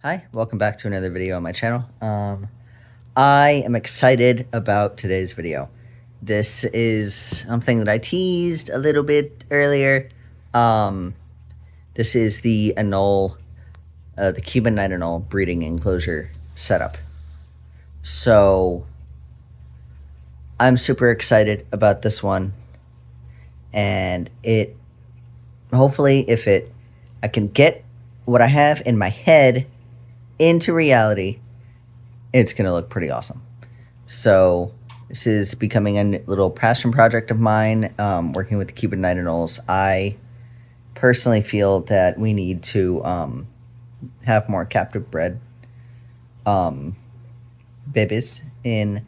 Hi, welcome back to another video on my channel. I am excited about today's video. This is something that I teased a little bit earlier. This is the Anole, the Cuban Knight Anole breeding enclosure setup. So I'm super excited about this one, and hopefully I can get what I have in my head into reality, it's gonna look pretty awesome. So this is becoming a little passion project of mine, working with the Cuban Knight Anoles. I personally feel that we need to have more captive bred babies in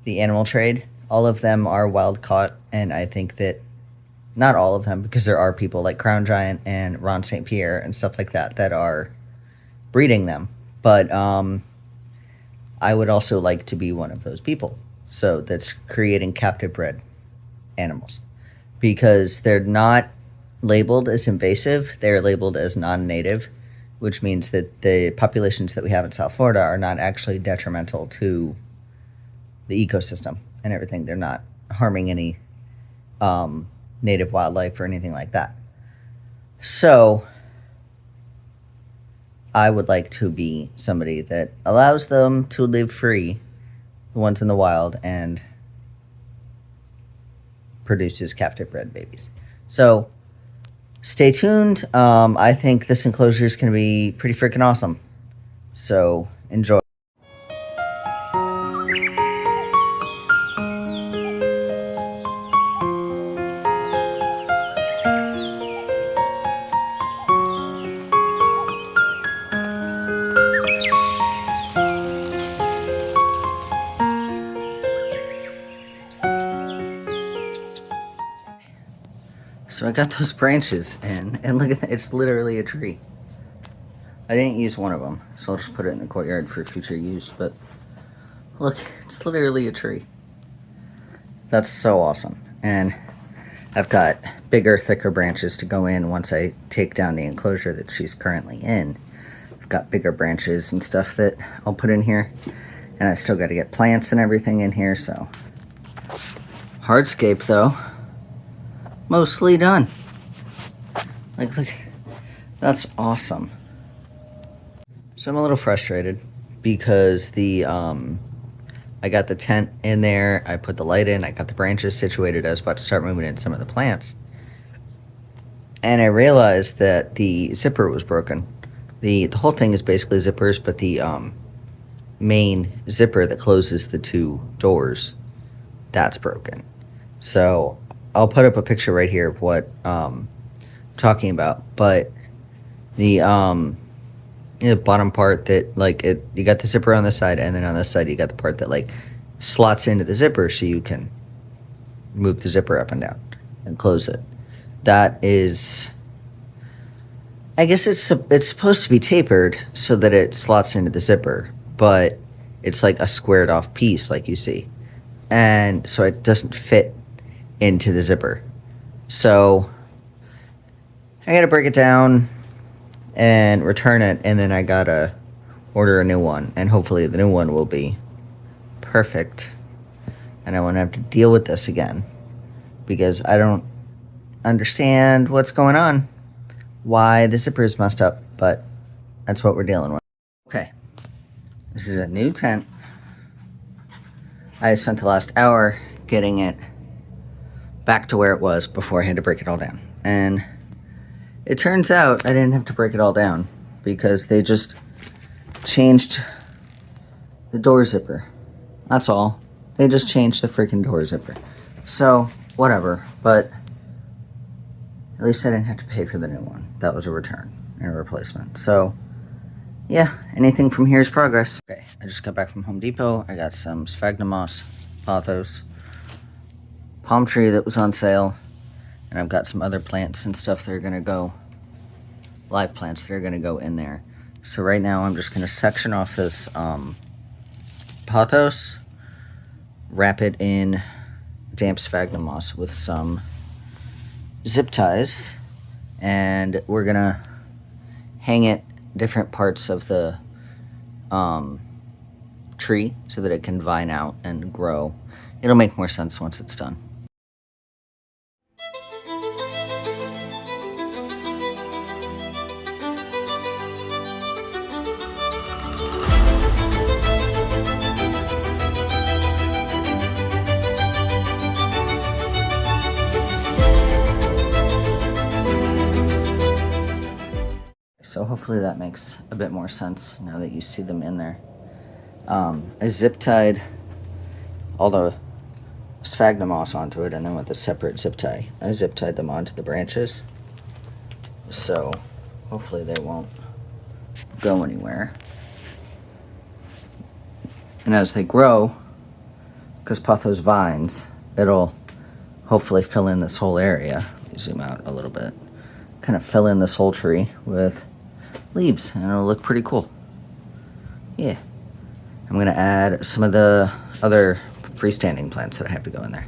the animal trade. All of them are wild caught, and I think that not all of them, because there are people like Crown Giant and Ron St. Pierre and stuff like that that are breeding them. But I would also like to be one of those people. So that's creating captive bred animals, because they're not labeled as invasive. They're labeled as non-native, which means that the populations that we have in South Florida are not actually detrimental to the ecosystem and everything. They're not harming any native wildlife or anything like that. So I would like to be somebody that allows them to live free, the ones in the wild, and produces captive bred babies. So stay tuned. I think this enclosure is going to be pretty freaking awesome. So enjoy. So I got those branches in, and look at that, it's literally a tree. I didn't use one of them, so I'll just put it in the courtyard for future use, but look, it's literally a tree. That's so awesome. And I've got bigger, thicker branches to go in once I take down the enclosure that she's currently in. I've got bigger branches and stuff that I'll put in here, and I still got to get plants and everything in here, so. Hardscape, though. Mostly done. Like, look, that's awesome. So I'm a little frustrated because I got the tent in there, I put the light in, I got the branches situated, I was about to start moving in some of the plants. And I realized that the zipper was broken. The whole thing is basically zippers, but the main zipper that closes the two doors, that's broken. So I'll put up a picture right here of what I'm talking about, but the bottom part that, like, you got the zipper on this side, and then on this side you got the part that, like, slots into the zipper so you can move the zipper up and down and close it. That is, I guess it's supposed to be tapered so that it slots into the zipper, but it's like a squared off piece, like you see, and so it doesn't fit into the zipper. So I gotta break it down and return it, and then I gotta order a new one, and hopefully the new one will be perfect and I won't have to deal with this again, because I don't understand what's going on, why the zipper is messed up, but that's what we're dealing with. Okay, this is a new tent. I spent the last hour getting it back to where it was before I had to break it all down. And it turns out I didn't have to break it all down, because they just changed the door zipper. That's all. They just changed the freaking door zipper. So, whatever. But at least I didn't have to pay for the new one. That was a return and a replacement. So, yeah, anything from here is progress. Okay, I just got back from Home Depot. I got some sphagnum moss, pothos, palm tree that was on sale, and I've got some other plants and stuff that are gonna go, live plants that are gonna go in there. So right now I'm just gonna section off this pothos, wrap it in damp sphagnum moss with some zip ties, and we're gonna hang it different parts of the tree so that it can vine out and grow. It'll make more sense once it's done. So hopefully that makes a bit more sense now that you see them in there. I zip tied all the sphagnum moss onto it, and then with a separate zip tie, I zip tied them onto the branches. So hopefully they won't go anywhere. And as they grow, because pothos vines, it'll hopefully fill in this whole area. Let me zoom out a little bit. Kind of fill in this whole tree with leaves, and it'll look pretty cool. Yeah. I'm going to add some of the other freestanding plants that I have to go in there.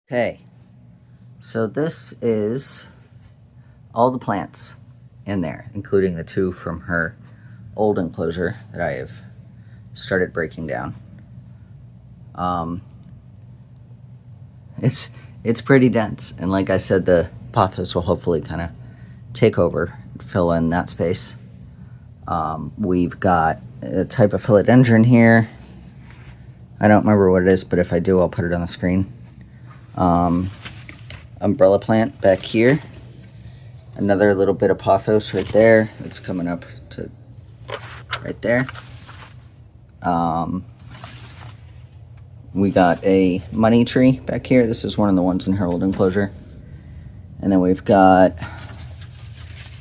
Okay, so this is all the plants in there, including the two from her old enclosure that I have started breaking down. It's pretty dense, and like I said, the pothos will hopefully kind of take over, fill in that space. We've got a type of philodendron here. I don't remember what it is, but if I do, I'll put it on the screen. Umbrella plant back here. Another little bit of pothos right there. It's coming up to right there. We got a money tree back here. This is one of the ones in her old enclosure. And then we've got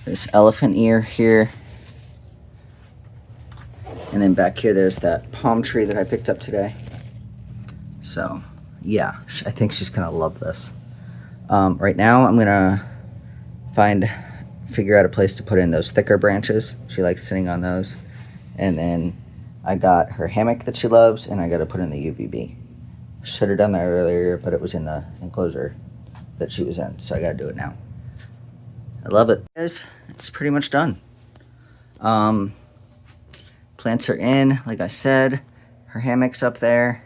this elephant ear here. And then back here, there's that palm tree that I picked up today. So, yeah, I think she's gonna love this. Right now, I'm gonna figure out a place to put in those thicker branches. She likes sitting on those. And then I got her hammock that she loves, and I gotta put in the UVB. Should have done that earlier, but it was in the enclosure that she was in, so I gotta do it now. I love it. Guys, it's pretty much done. Plants are in, like I said. Her hammock's up there.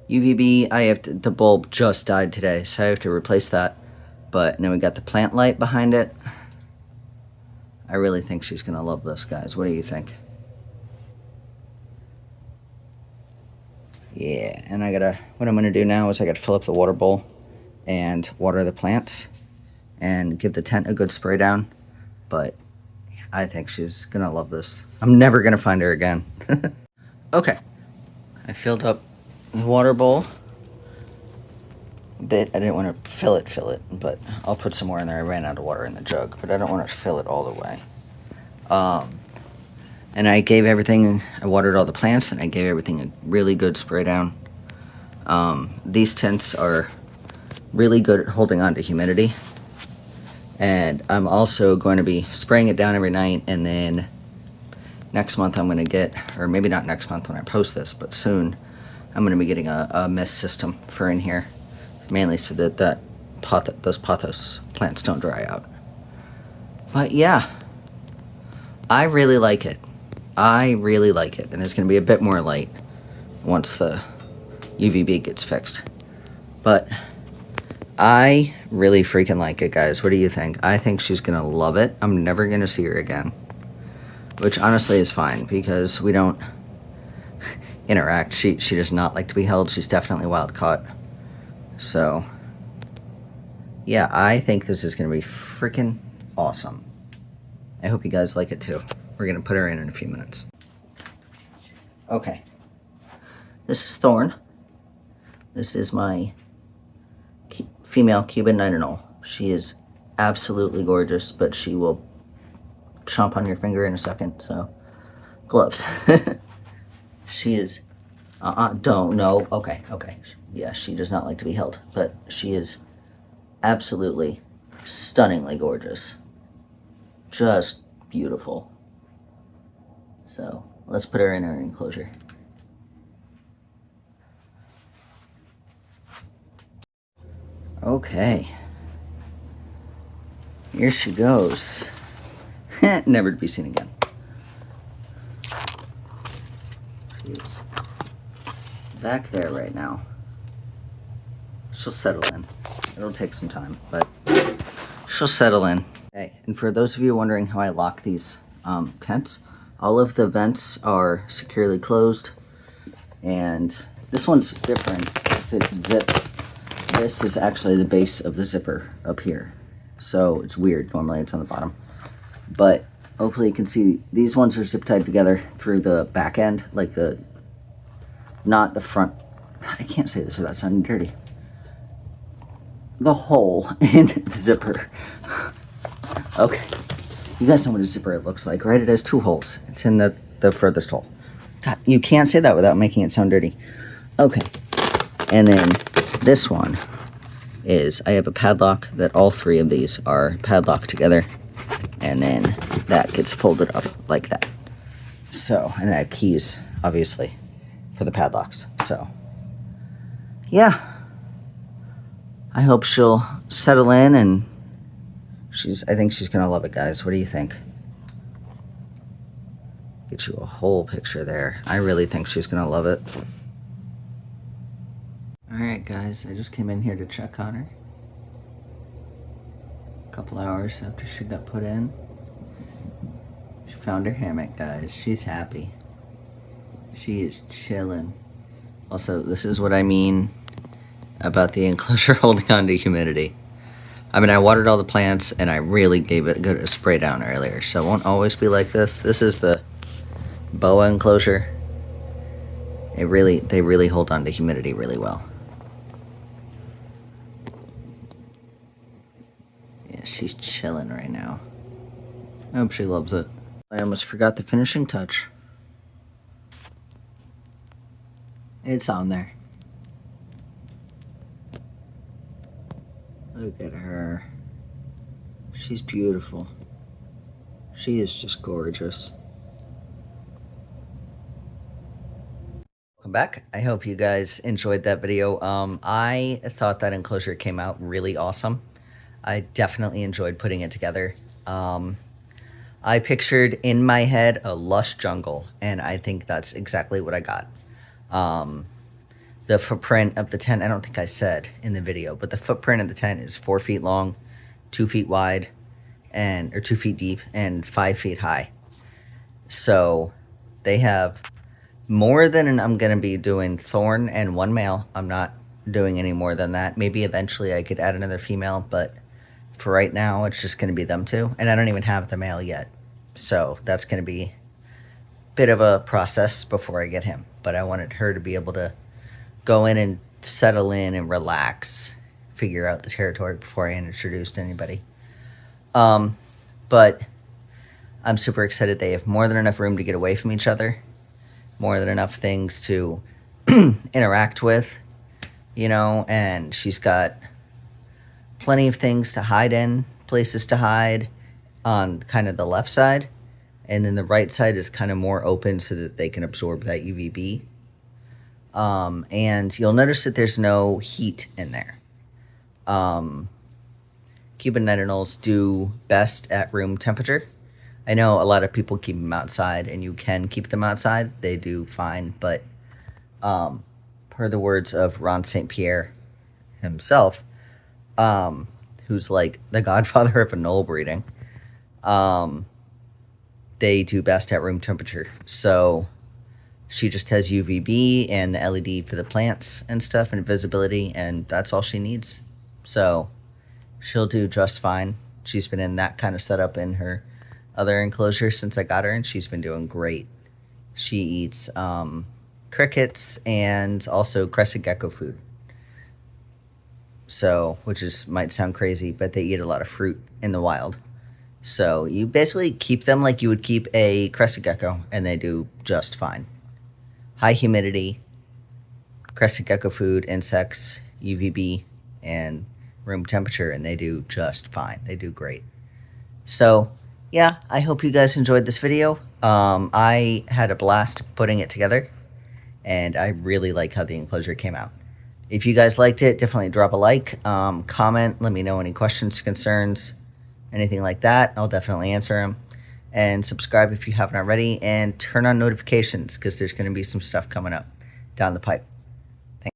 UVB, the bulb just died today, so I have to replace that. But then we got the plant light behind it. I really think she's gonna love this, guys. What do you think? Yeah, and what I'm gonna do now is I gotta fill up the water bowl and water the plants and give the tent a good spray down. But I think she's gonna love this. I'm never gonna find her again. Okay, I filled up the water bowl a bit. I didn't want to fill it, but I'll put some more in there. I ran out of water in the jug, but I don't want to fill it all the way. And I watered all the plants, and I gave everything a really good spray down. These tents are really good at holding on to humidity. And I'm also going to be spraying it down every night, and then next month I'm going to get, or maybe not next month when I post this, but soon I'm going to be getting a mist system for in here, mainly so that those pothos plants don't dry out. But yeah, I really like it. I really like it, and there's going to be a bit more light once the UVB gets fixed. But I really freaking like it, guys. What do you think? I think she's going to love it. I'm never going to see her again, which honestly is fine because we don't interact. She does not like to be held. She's definitely wild caught. So yeah, I think this is going to be freaking awesome. I hope you guys like it too. We're going to put her in a few minutes. Okay. This is Thorn. This is my female Cuban Knight Anole. She is absolutely gorgeous, but she will chomp on your finger in a second, so gloves. She is, don't, no, okay. Yeah, she does not like to be held, but she is absolutely stunningly gorgeous. Just beautiful. So let's put her in her enclosure. Okay. Here she goes. Never to be seen again. She is back there right now. She'll settle in. It'll take some time, but she'll settle in. Okay, and for those of you wondering how I lock these tents, all of the vents are securely closed, and this one's different because it zips. This is actually the base of the zipper up here, so it's weird. Normally it's on the bottom, but hopefully you can see these ones are zip tied together through the back end, like not the front. I can't say this without sounding dirty. The hole in the zipper. Okay, you guys know what a zipper looks like, right? It has two holes. It's in the furthest hole. God, you can't say that without making it sound dirty. Okay, and then this one is, I have a padlock that all three of these are padlocked together, and then that gets folded up like that. So, and then I have keys, obviously, for the padlocks. So, yeah. I hope she'll settle in, and I think she's gonna love it, guys. What do you think? Get you a whole picture there. I really think she's gonna love it. Alright guys, I just came in here to check on her. A couple hours after she got put in. She found her hammock, guys. She's happy. She is chilling. Also, this is what I mean about the enclosure holding on to humidity. I mean, I watered all the plants and I really gave it a good spray down earlier, so it won't always be like this. This is the boa enclosure. They really hold on to humidity really well. Yeah, she's chilling right now. I hope she loves it. I almost forgot the finishing touch. It's on there. Look at her. She's beautiful. She is just gorgeous. Welcome back. I hope you guys enjoyed that video. I thought that enclosure came out really awesome. I definitely enjoyed putting it together. I pictured in my head a lush jungle, and I think that's exactly what I got. The footprint of the tent, I don't think I said in the video, but the footprint of the tent is 4 feet long, 2 feet wide, or 2 feet deep, and 5 feet high. So they have more than I'm going to be doing Thorn and one male. I'm not doing any more than that. Maybe eventually I could add another female, but for right now, it's just going to be them two. And I don't even have the male yet. So that's going to be a bit of a process before I get him. But I wanted her to be able to go in and settle in and relax, figure out the territory before I introduced anybody. But I'm super excited. They have more than enough room to get away from each other, more than enough things to interact with, you know, and she's got plenty of things to hide in places to hide on kind of the left side, and then the right side is kind of more open so that they can absorb that UVB. And you'll notice that there's no heat in there. Cuban Knight Anoles do best at room temperature. I know a lot of people keep them outside, and you can keep them outside. They do fine, but per the words of Ron St. Pierre himself, who's like the godfather of anole breeding, they do best at room temperature. So she just has UVB and the LED for the plants and stuff and visibility, and that's all she needs. So she'll do just fine. She's been in that kind of setup in her other enclosure since I got her, and she's been doing great. She eats crickets and also crested gecko food. So, which might sound crazy, but they eat a lot of fruit in the wild. So you basically keep them like you would keep a crested gecko, and they do just fine. High humidity, crested gecko food, insects, UVB, and room temperature, and they do just fine. They do great. So yeah, I hope you guys enjoyed this video. I had a blast putting it together, and I really like how the enclosure came out. If you guys liked it, definitely drop a like, comment, let me know any questions, concerns, anything like that. I'll definitely answer them. And subscribe if you haven't already, and turn on notifications because there's going to be some stuff coming up down the pipe.